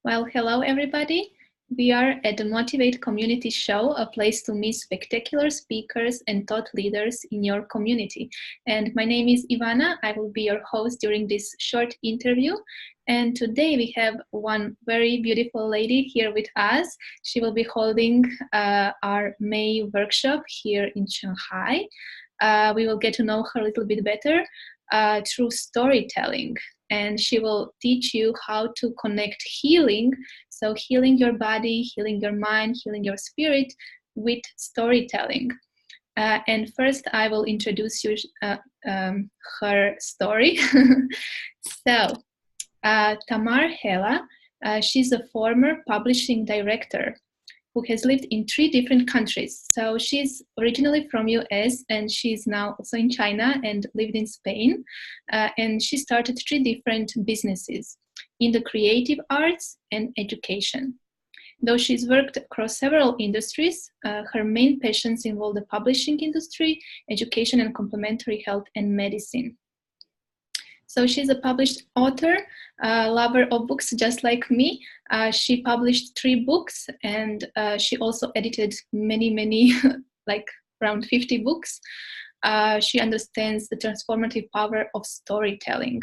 Well, hello everybody. We are at the Motivate Community Show, a place to meet spectacular speakers and thought leaders in your community. And my name is Ivana. I will be your host during this short interview. And today we have one very beautiful lady here with us. She will be holding our May workshop here in Shanghai. We will get to know her a little bit better through storytelling. And she will teach you how to connect healing, so healing your body, healing your mind, healing your spirit with storytelling. And first I will introduce you her story. So Tamar Hela, she's a former publishing director who has lived in 3 different countries. So she's originally from US and she's now also in China and lived in Spain. And she started 3 different businesses in the creative arts and education. Though she's worked across several industries, her main passions involve the publishing industry, education and complementary health and medicine. So she's a published author, lover of books just like me. She published 3 books and she also edited many, like around 50 books. She understands the transformative power of storytelling.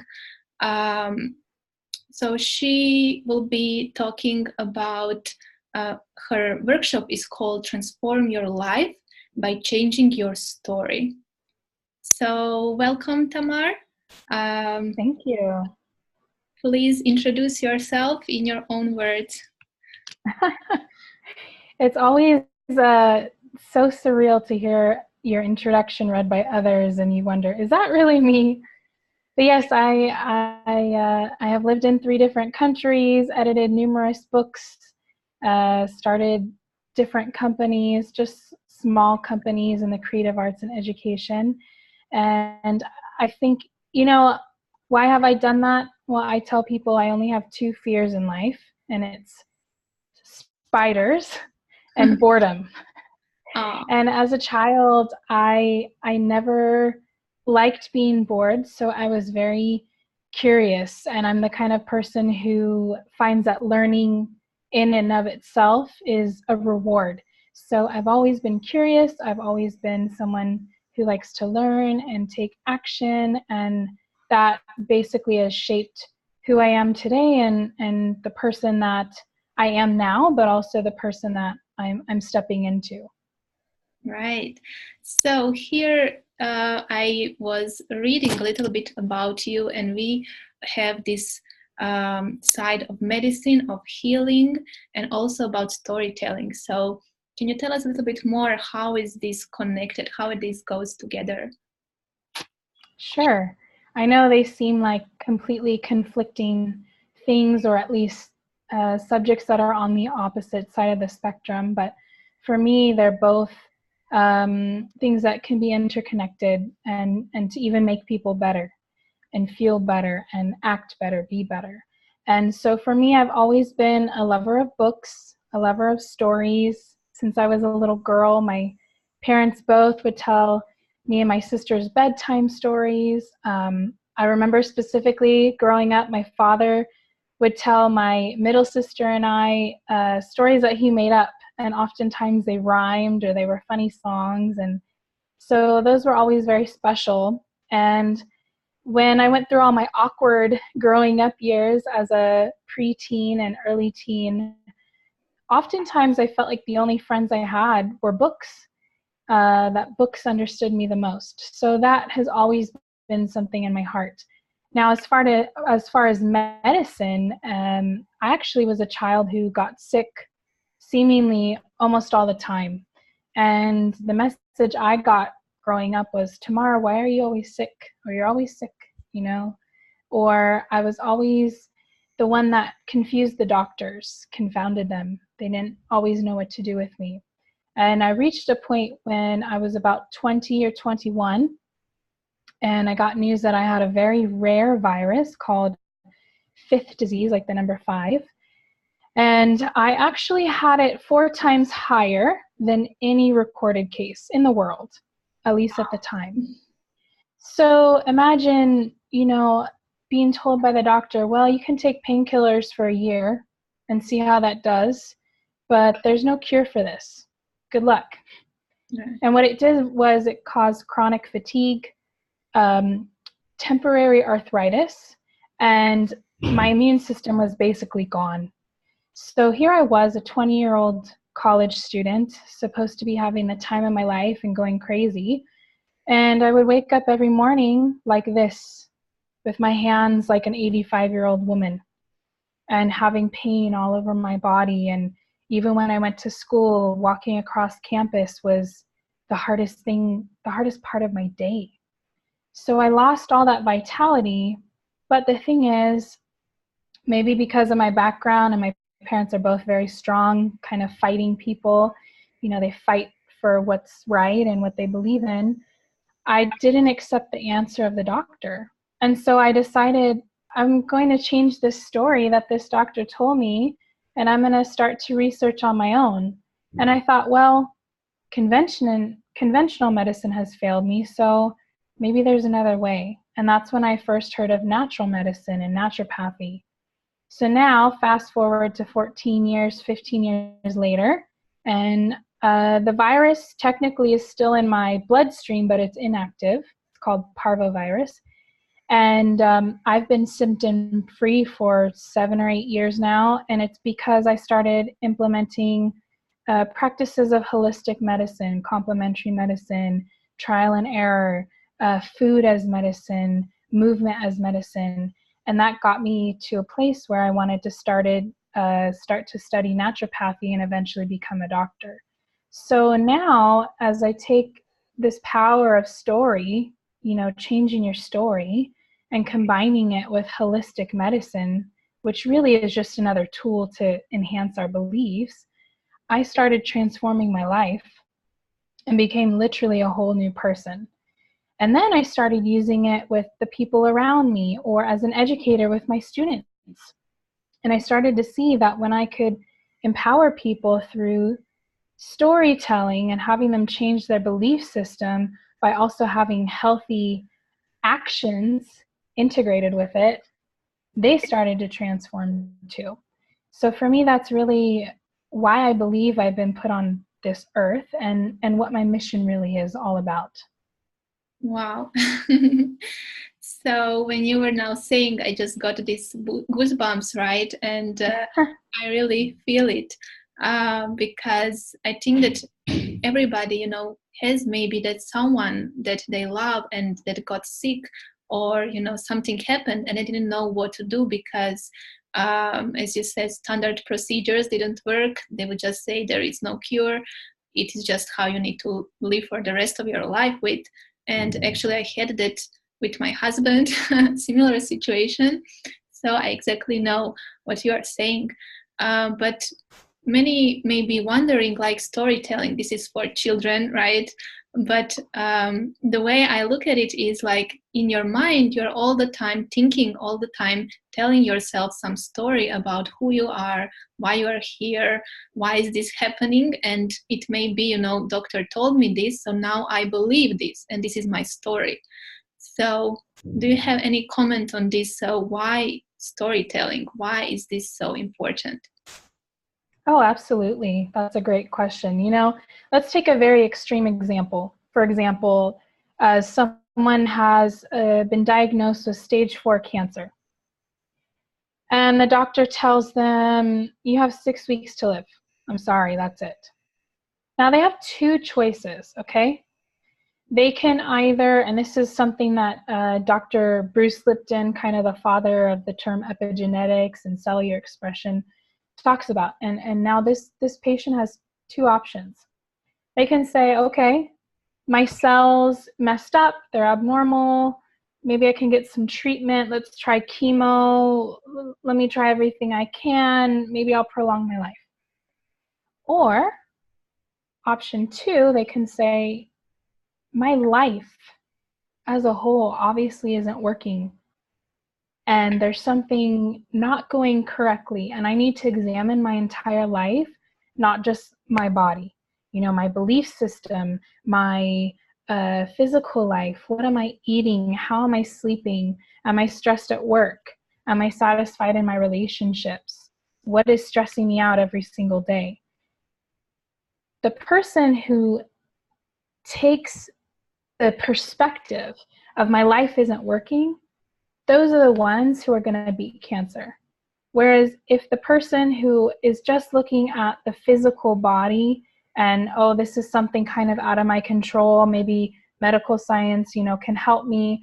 So she will be talking about her workshop is called Transform Your Life by Changing Your Story. So welcome, Tamar. Thank you. Please introduce yourself in your own words. It's always so surreal to hear your introduction read by others, and you wonder, is that really me? But yes, I have lived in 3 different countries, edited numerous books, started different companies, just small companies in the creative arts and education. And I think, why have I done that? Well, I tell people I only have 2 fears in life, and it's spiders and boredom. And as a child, I never liked being bored, so I was very curious, and I'm the kind of person who finds that learning in and of itself is a reward. So I've always been curious. I've always been someone who likes to learn and take action, and that basically has shaped who I am today and the person that I am now, but also the person that I'm stepping into. Right. So here I was reading a little bit about you, and we have this side of medicine, of healing, and also about storytelling. So can you tell us a little bit more, how is this connected, how this goes together? Sure. I know they seem like completely conflicting things, or at least subjects that are on the opposite side of the spectrum, but for me, they're both things that can be interconnected and to even make people better and feel better and act better, be better. And so for me, I've always been a lover of books, a lover of stories. Since I was a little girl, my parents both would tell me and my sister's bedtime stories. I remember specifically growing up, my father would tell my middle sister and I stories that he made up, and oftentimes they rhymed or they were funny songs, and so those were always very special. And when I went through all my awkward growing up years as a preteen and early teen, oftentimes I felt like the only friends I had were books, that books understood me the most. So that has always been something in my heart. Now, as far as medicine, I actually was a child who got sick seemingly almost all the time. And the message I got growing up was, Tamar, why are you always sick? Or you're always sick, Or I was always the one that confused the doctors, confounded them. They didn't always know what to do with me. And I reached a point when I was about 20 or 21, and I got news that I had a very rare virus called 5th disease, like the number 5. And I actually had it 4 times higher than any recorded case in the world, at least at the time. So imagine, being told by the doctor, well, you can take painkillers for a year, and see how that does. But there's no cure for this. Good luck. Right. And what it did was it caused chronic fatigue, temporary arthritis, and my immune system was basically gone. So here I was, a 20-year-old college student, supposed to be having the time of my life and going crazy. And I would wake up every morning like this, with my hands like an 85-year-old woman, and having pain all over my body. And even when I went to school, walking across campus was the hardest part of my day. So I lost all that vitality. But the thing is, maybe because of my background, and my parents are both very strong, kind of fighting people, they fight for what's right and what they believe in, I didn't accept the answer of the doctor. And so I decided I'm going to change this story that this doctor told me, and I'm going to start to research on my own. And I thought, well, conventional medicine has failed me, so maybe there's another way. And that's when I first heard of natural medicine and naturopathy. So now, fast forward to 15 years later, and the virus technically is still in my bloodstream, but it's inactive. It's called parvovirus. And I've been symptom-free for 7 or 8 years now, and it's because I started implementing practices of holistic medicine, complementary medicine, trial and error, food as medicine, movement as medicine. And that got me to a place where I wanted to start to study naturopathy and eventually become a doctor. So now, as I take this power of story, changing your story and combining it with holistic medicine, which really is just another tool to enhance our beliefs, I started transforming my life and became literally a whole new person. And then I started using it with the people around me, or as an educator with my students. And I started to see that when I could empower people through storytelling and having them change their belief system by also having healthy actions integrated with it, they started to transform too. So for me, that's really why I believe I've been put on this earth, and what my mission really is all about. Wow. So when you were now saying, I just got these goosebumps, right? And I really feel it, because I think that everybody, has maybe that someone that they love and that got sick, or, something happened and they didn't know what to do because, as you said, standard procedures didn't work. They would just say there is no cure. It is just how you need to live for the rest of your life with. And actually, I had that with my husband, similar situation. So I exactly know what you are saying. But many may be wondering, like, storytelling, this is for children, right? But the way I look at it is like, in your mind, you're all the time thinking, all the time telling yourself some story about who you are, why you are here, why is this happening. And it may be, doctor told me this, so now I believe this, and this is my story. So do you have any comment on this? So why storytelling? Why is this so important? Oh, absolutely. That's a great question. Let's take a very extreme example. For example, someone has been diagnosed with stage 4 cancer, and the doctor tells them, you have 6 weeks to live. I'm sorry, that's it. Now they have 2 choices, okay? They can either, and this is something that Dr. Bruce Lipton, kind of the father of the term epigenetics and cellular expression, talks about. And now this patient has 2 options. They can say, okay, my cells messed up, they're abnormal, maybe I can get some treatment, let's try chemo, let me try everything I can, maybe I'll prolong my life. Or option 2, they can say, my life as a whole obviously isn't working, and there's something not going correctly, and I need to examine my entire life, not just my body, my belief system, my physical life. What am I eating? How am I sleeping? Am I stressed at work? Am I satisfied in my relationships? What is stressing me out every single day? The person who takes the perspective of my life isn't working, those are the ones who are going to beat cancer. Whereas if the person who is just looking at the physical body and, oh, this is something kind of out of my control, maybe medical science, can help me,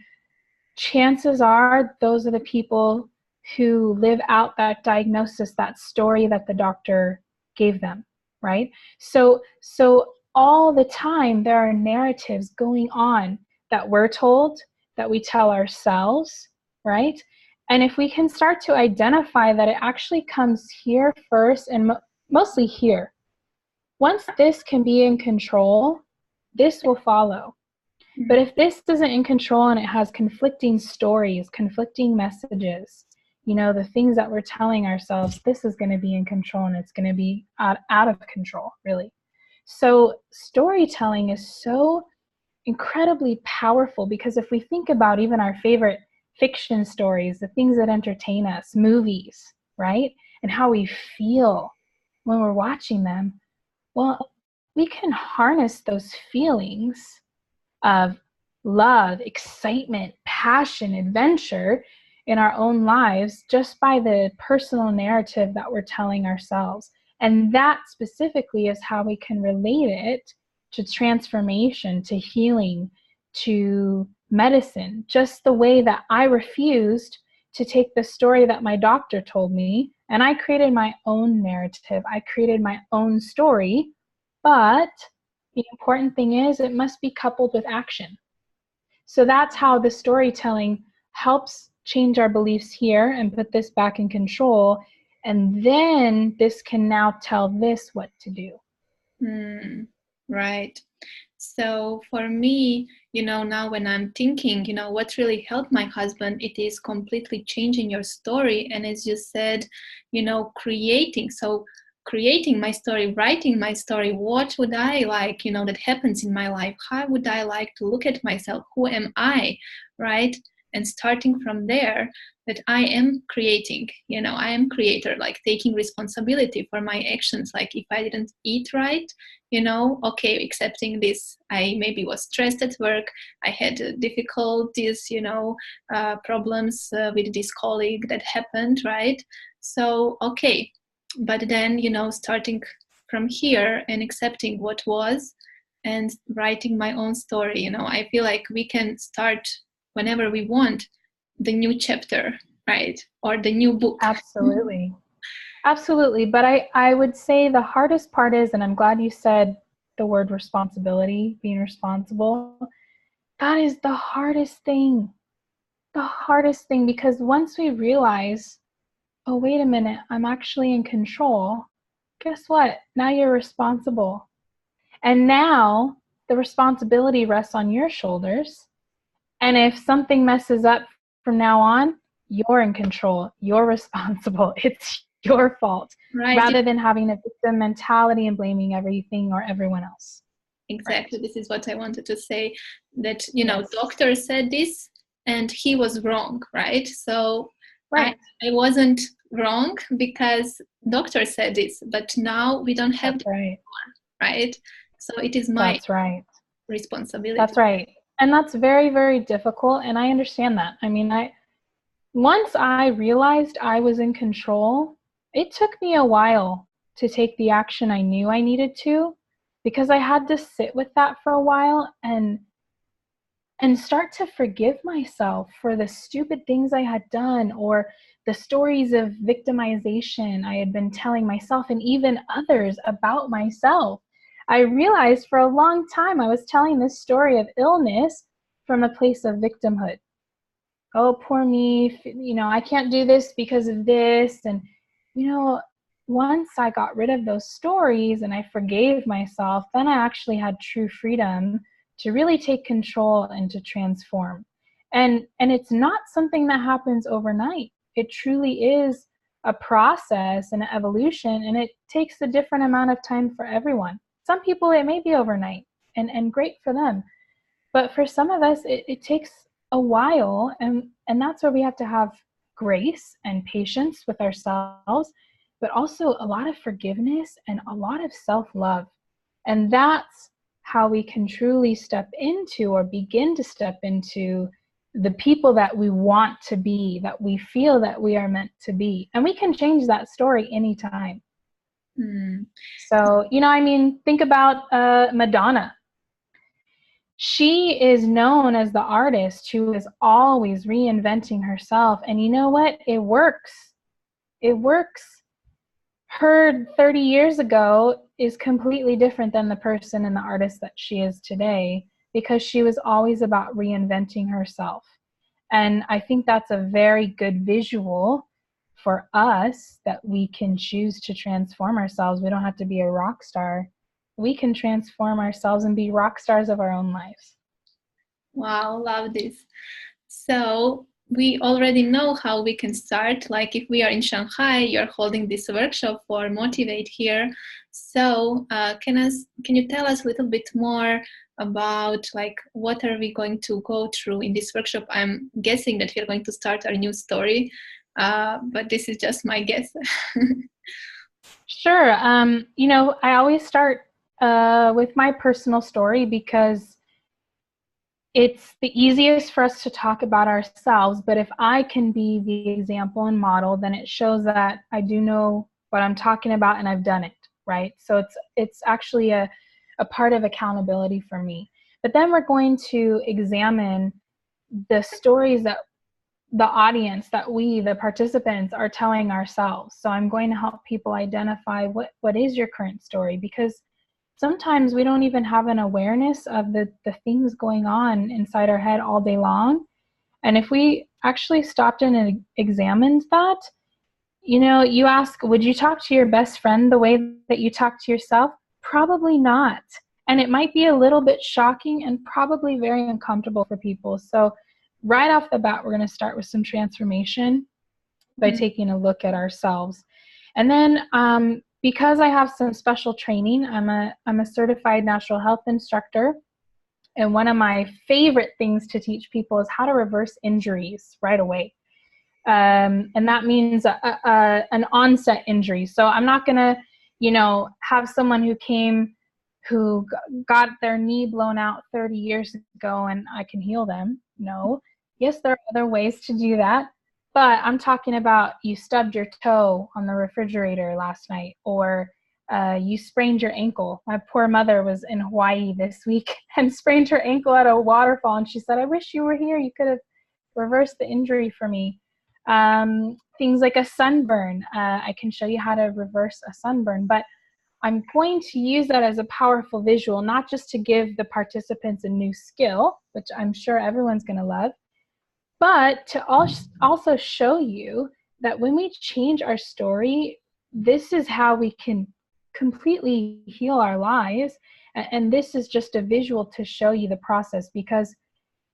chances are those are the people who live out that diagnosis, that story that the doctor gave them, right? So all the time there are narratives going on that we're told, that we tell ourselves, right? And if we can start to identify that it actually comes here first, and mostly here, once this can be in control, this will follow. But if this isn't in control and it has conflicting stories, conflicting messages, the things that we're telling ourselves, this is going to be in control and it's going to be out of control, really. So storytelling is so incredibly powerful, because if we think about even our favorite fiction stories, the things that entertain us, movies, right? And how we feel when we're watching them, well, we can harness those feelings of love, excitement, passion, adventure in our own lives just by the personal narrative that we're telling ourselves. And that specifically is how we can relate it to transformation, to healing, to medicine. Just the way that I refused to take the story that my doctor told me, and I created my own narrative. I created my own story, but the important thing is it must be coupled with action. So that's how the storytelling helps change our beliefs here and put this back in control. And then this can now tell this what to do. Right. So for me, now when I'm thinking, what really helped my husband, it is completely changing your story. And as you said, creating. So creating my story, writing my story, what would I like, that happens in my life? How would I like to look at myself? Who am I, right? And starting from there, that I am creating, I am creator, like taking responsibility for my actions. Like if I didn't eat right, okay, accepting this. I maybe was stressed at work. I had difficulties, problems with this colleague that happened, right? So, okay. But then, starting from here and accepting what was and writing my own story, I feel like we can start whenever we want the new chapter, right? Or the new book. Absolutely. Absolutely. But I would say the hardest part is, and I'm glad you said the word responsibility, being responsible. That is the hardest thing. The hardest thing, because once we realize, oh, wait a minute, I'm actually in control, guess what? Now you're responsible. And now the responsibility rests on your shoulders. And if something messes up from now on, you're in control. You're responsible. It's your fault, right? Rather than having a victim mentality and blaming everything or everyone else. Exactly. Right. This is what I wanted to say, that, Yes. doctor said this and he was wrong, right? So Right. I wasn't wrong because doctor said this, but now we don't have That's right. Right? So it is my That's right. responsibility. That's right. And that's very, very difficult. And I understand that. I mean, once I realized I was in control, it took me a while to take the action I knew I needed to, because I had to sit with that for a while and start to forgive myself for the stupid things I had done, or the stories of victimization I had been telling myself and even others about myself. I realized for a long time I was telling this story of illness from a place of victimhood. Oh, poor me, I can't do this because of this. And, once I got rid of those stories and I forgave myself, then I actually had true freedom to really take control and to transform. And it's not something that happens overnight. It truly is a process and an evolution, and it takes a different amount of time for everyone. Some people, it may be overnight, and great for them. But for some of us, it takes a while, and that's where we have to have grace and patience with ourselves but also a lot of forgiveness and a lot of self-love. And that's how we can truly step into or begin to step into the people that we want to be, that we feel that we are meant to be. And we can change that story anytime. So, think about Madonna. She is known as the artist who is always reinventing herself. And you know what? It works. It works. Her 30 years ago is completely different than the person and the artist that she is today, because she was always about reinventing herself. And I think that's a very good visual for us, that we can choose to transform ourselves. We don't have to be a rock star. We can transform ourselves and be rock stars of our own lives. Wow, love this. So we already know how we can start. Like if we are in Shanghai, you're holding this workshop for Motivate here. So can you tell us a little bit more about like what are we going to go through in this workshop? I'm guessing that we're going to start our new story, but this is just my guess. Sure. I always start with my personal story, because it's the easiest for us to talk about ourselves. But if I can be the example and model, then it shows that I do know what I'm talking about and I've done it, right? So it's actually a part of accountability for me. But then we're going to examine the stories that the audience, that we, the participants, are telling ourselves. So I'm going to help people identify what is your current story, because sometimes we don't even have an awareness of the things going on inside our head all day long. And if we actually stopped in and examined that, you ask, would you talk to your best friend the way that you talk to yourself? Probably not. And it might be a little bit shocking and probably very uncomfortable for people. So right off the bat, we're going to start with some transformation by taking a look at ourselves. And then because I have some special training, I'm a certified natural health instructor. And one of my favorite things to teach people is how to reverse injuries right away. And that means an onset injury. So I'm not going to, have someone who got their knee blown out 30 years ago and I can heal them. No. Yes, there are other ways to do that. But I'm talking about you stubbed your toe on the refrigerator last night, or you sprained your ankle. My poor mother was in Hawaii this week and sprained her ankle at a waterfall. And she said, I wish you were here. You could have reversed the injury for me. Things like a sunburn. I can show you how to reverse a sunburn. But I'm going to use that as a powerful visual, not just to give the participants a new skill, which I'm sure everyone's going to love, but to also show you that when we change our story, this is how we can completely heal our lives. And this is just a visual to show you the process, because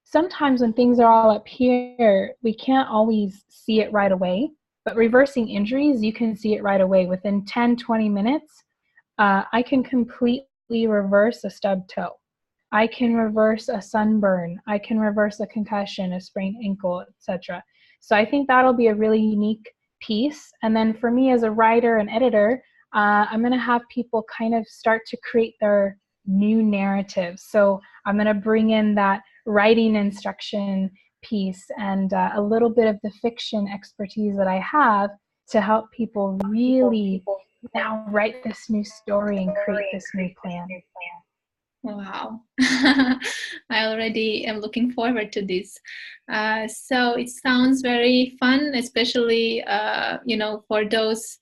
sometimes when things are all up here, we can't always see it right away. But reversing injuries, you can see it right away. Within 10, 20 minutes, I can completely reverse a stubbed toe. I can reverse a sunburn. I can reverse a concussion, a sprained ankle, etc. So I think that'll be a really unique piece. And then for me as a writer and editor, I'm going to have people kind of start to create their new narrative. So I'm going to bring in that writing instruction piece and a little bit of the fiction expertise that I have to help people really now write this new story and create this new plan. Wow. I already am looking forward to this. So it sounds very fun, especially, for those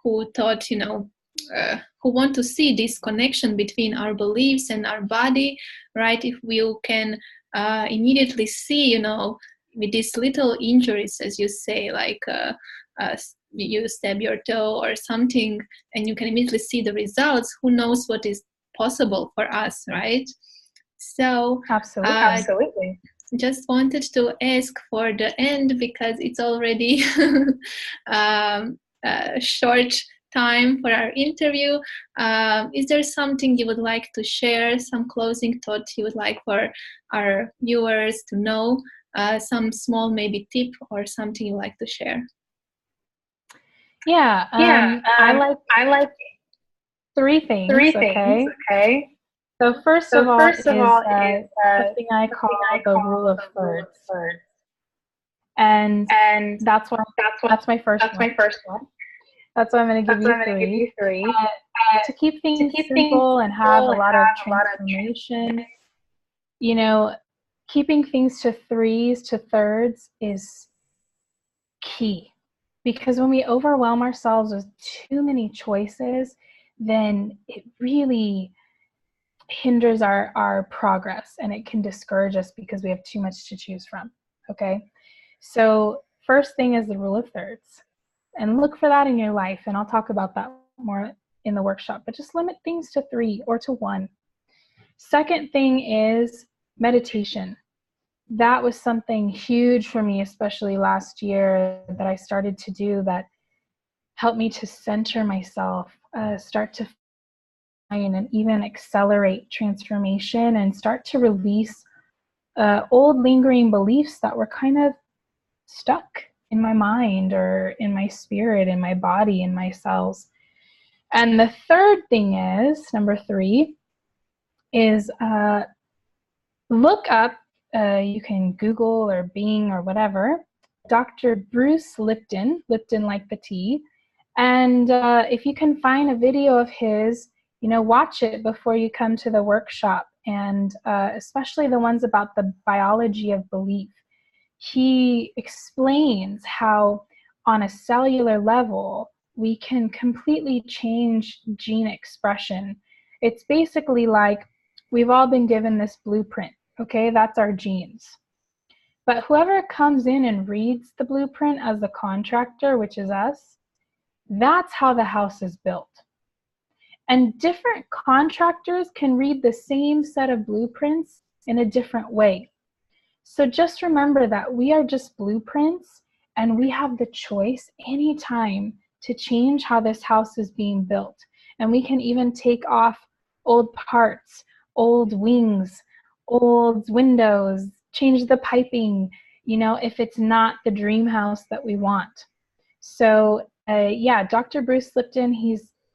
who thought, who want to see this connection between our beliefs and our body, right? If we can immediately see, with these little injuries, as you say, like you stab your toe or something, and you can immediately see the results, who knows what is possible for us, right? So Absolutely. Just wanted to ask for the end, because it's already a short time for our interview. Is there something you would like to share, some closing thoughts you would like for our viewers to know, some small maybe tip or something you like to share? Yeah, I like three things, okay? okay? So first of So all first of is all is something I something I call the call rule of the rule of thirds. thirds. And And that's what that's what that's my first that's one. my first one. That's why I'm going to give That's what you I'm going to give three. you three. Uh, to keep To things keep things simple and have simple a and lot of have a lot of transformation, you know, keeping things to threes to thirds is key. Because when we overwhelm ourselves with too many choices, then it really hinders our progress, and it can discourage us because we have too much to choose from. Okay, so first thing is the rule of thirds, and look for that in your life, and I'll talk about that more in the workshop, but just limit things to 3 or to 1. Second thing is meditation. That was something huge for me, especially last year, that I started to do, that helped me to center myself, start to and even accelerate transformation, and start to release old lingering beliefs that were kind of stuck in my mind or in my spirit, in my body, in my cells. And the third thing is, number 3, is look up, you can Google or Bing or whatever, Dr. Bruce Lipton, Lipton like the tea. And if you can find a video of his, watch it before you come to the workshop, and especially the ones about the biology of belief. He explains how, on a cellular level, we can completely change gene expression. It's basically like we've all been given this blueprint, okay? That's our genes. But whoever comes in and reads the blueprint as the contractor, which is us, that's how the house is built. And different contractors can read the same set of blueprints in a different way. So just remember that we are just blueprints, and we have the choice anytime to change how this house is being built. And we can even take off old parts, old wings, old windows, change the piping, if it's not the dream house that we want. So yeah, Dr. Bruce Lipton,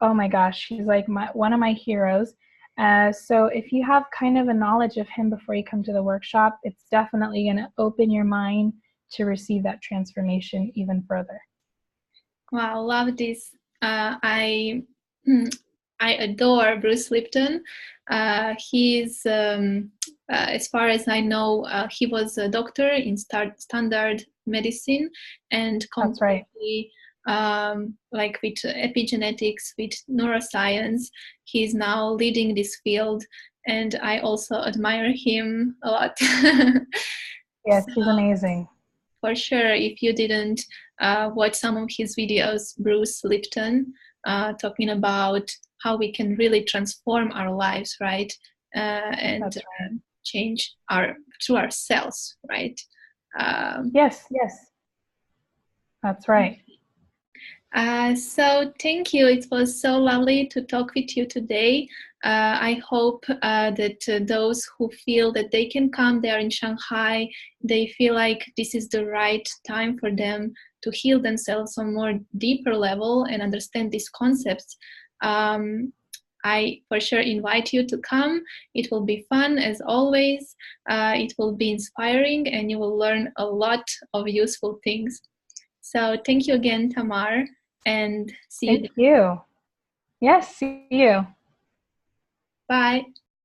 oh my gosh, he's like one of my heroes. So if you have kind of a knowledge of him before you come to the workshop, it's definitely going to open your mind to receive that transformation even further. Wow, love this. I adore Bruce Lipton. He's, as far as I know, he was a doctor in standard medicine, and That's right. completely, like with epigenetics, with neuroscience, he's now leading this field, and I also admire him a lot. Yes, So, he's amazing. for sure, if you didn't watch some of his videos, Bruce Lipton, talking about how we can really transform our lives, right? And That's right. change through ourselves, right? Yes, that's right. So thank you. It was so lovely to talk with you today. I hope that those who feel that they can come there in Shanghai, they feel like this is the right time for them to heal themselves on a more deeper level and understand these concepts. I for sure invite you to come. It will be fun as always. It will be inspiring, and you will learn a lot of useful things. So thank you again, Tamar, and see you. Thank you. Yes, see you. Bye.